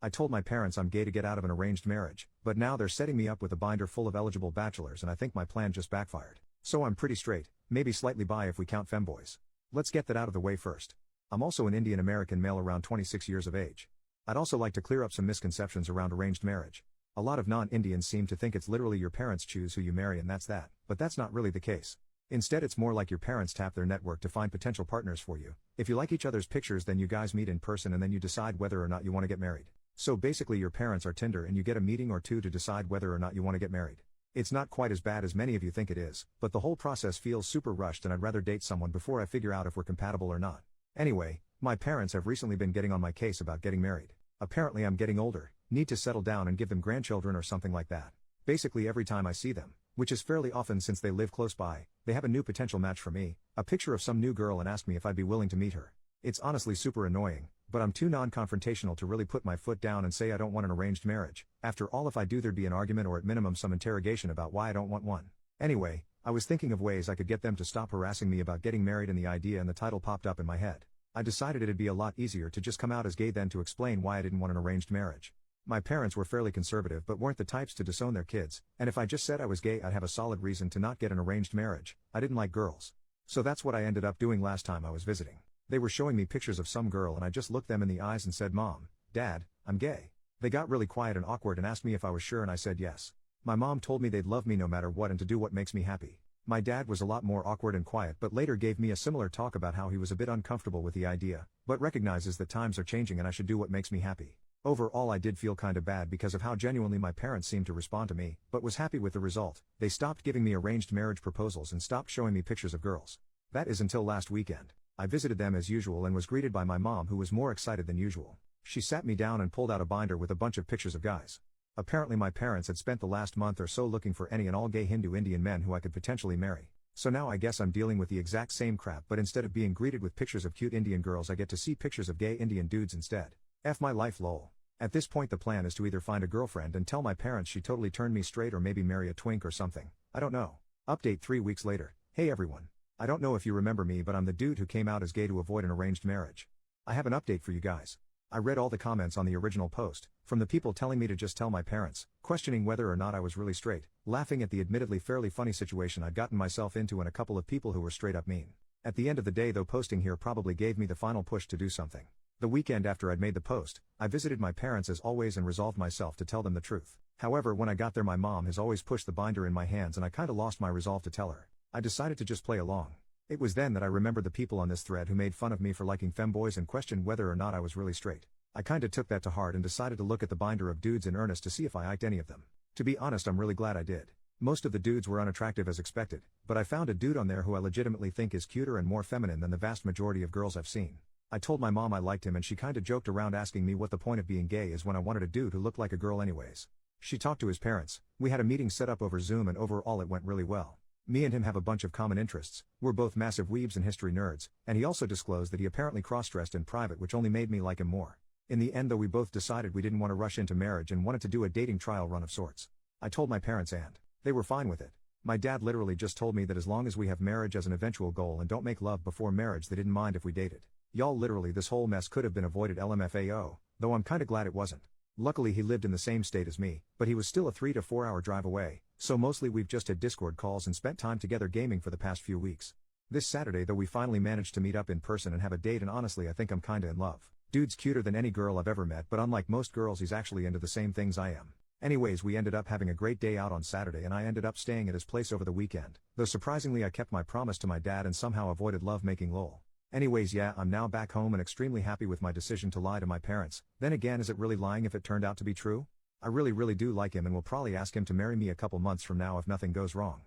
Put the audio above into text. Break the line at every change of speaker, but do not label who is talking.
I told my parents I'm gay to get out of an arranged marriage, but now they're setting me up with a binder full of eligible bachelors and I think my plan just backfired. So I'm pretty straight, maybe slightly bi if we count femboys. Let's get that out of the way first. I'm also an Indian American male around 26 years of age. I'd also like to clear up some misconceptions around arranged marriage. A lot of non-Indians seem to think it's literally your parents choose who you marry and that's that, but that's not really the case. Instead it's more like your parents tap their network to find potential partners for you. If you like each other's pictures then you guys meet in person and then you decide whether or not you want to get married. So basically your parents are Tinder and you get a meeting or two to decide whether or not you want to get married. It's not quite as bad as many of you think it is, but the whole process feels super rushed and I'd rather date someone before I figure out if we're compatible or not. Anyway, my parents have recently been getting on my case about getting married. Apparently I'm getting older, need to settle down and give them grandchildren or something like that. Basically every time I see them, which is fairly often since they live close by, they have a new potential match for me, a picture of some new girl and ask me if I'd be willing to meet her. It's honestly super annoying, but I'm too non-confrontational to really put my foot down and say I don't want an arranged marriage. After all, if I do there'd be an argument or at minimum some interrogation about why I don't want one. Anyway, I was thinking of ways I could get them to stop harassing me about getting married and the idea and the title popped up in my head. I decided it'd be a lot easier to just come out as gay than to explain why I didn't want an arranged marriage. My parents were fairly conservative but weren't the types to disown their kids, and if I just said I was gay I'd have a solid reason to not get an arranged marriage. I didn't like girls. So that's what I ended up doing last time I was visiting. They were showing me pictures of some girl and I just looked them in the eyes and said, "Mom, Dad, I'm gay." They got really quiet and awkward and asked me if I was sure and I said yes. My mom told me they'd love me no matter what and to do what makes me happy. My dad was a lot more awkward and quiet but later gave me a similar talk about how he was a bit uncomfortable with the idea, but recognizes that times are changing and I should do what makes me happy. Overall I did feel kinda bad because of how genuinely my parents seemed to respond to me, but was happy with the result. They stopped giving me arranged marriage proposals and stopped showing me pictures of girls. That is until last weekend. I visited them as usual and was greeted by my mom who was more excited than usual. She sat me down and pulled out a binder with a bunch of pictures of guys. Apparently my parents had spent the last month or so looking for any and all gay Hindu Indian men who I could potentially marry. So now I guess I'm dealing with the exact same crap, but instead of being greeted with pictures of cute Indian girls I get to see pictures of gay Indian dudes instead. F my life lol. At this point the plan is to either find a girlfriend and tell my parents she totally turned me straight or maybe marry a twink or something. I don't know. Update 3 weeks later. Hey everyone. I don't know if you remember me but I'm the dude who came out as gay to avoid an arranged marriage. I have an update for you guys. I read all the comments on the original post, from the people telling me to just tell my parents, questioning whether or not I was really straight, laughing at the admittedly fairly funny situation I'd gotten myself into and a couple of people who were straight up mean. At the end of the day though posting here probably gave me the final push to do something. The weekend after I'd made the post, I visited my parents as always and resolved myself to tell them the truth. However when I got there my mom has always pushed the binder in my hands and I kinda lost my resolve to tell her. I decided to just play along. It was then that I remembered the people on this thread who made fun of me for liking femboys and questioned whether or not I was really straight. I kinda took that to heart and decided to look at the binder of dudes in earnest to see if I liked any of them. To be honest I'm really glad I did. Most of the dudes were unattractive as expected, but I found a dude on there who I legitimately think is cuter and more feminine than the vast majority of girls I've seen. I told my mom I liked him and she kinda joked around asking me what the point of being gay is when I wanted a dude who looked like a girl anyways. She talked to his parents, we had a meeting set up over Zoom and overall it went really well. Me and him have a bunch of common interests, we're both massive weebs and history nerds, and he also disclosed that he apparently cross-dressed in private which only made me like him more. In the end though we both decided we didn't want to rush into marriage and wanted to do a dating trial run of sorts. I told my parents and they were fine with it. My dad literally just told me that as long as we have marriage as an eventual goal and don't make love before marriage they didn't mind if we dated. Y'all literally this whole mess could have been avoided LMFAO, though I'm kinda glad it wasn't. Luckily he lived in the same state as me, but he was still a 3 to 4 hour drive away, so mostly we've just had Discord calls and spent time together gaming for the past few weeks. This Saturday though we finally managed to meet up in person and have a date and honestly I think I'm kinda in love. Dude's cuter than any girl I've ever met but unlike most girls he's actually into the same things I am. Anyways we ended up having a great day out on Saturday and I ended up staying at his place over the weekend, though surprisingly I kept my promise to my dad and somehow avoided love making lol. Anyways yeah I'm now back home and extremely happy with my decision to lie to my parents. Then again is it really lying if it turned out to be true? I really do like him and will probably ask him to marry me a couple months from now if nothing goes wrong.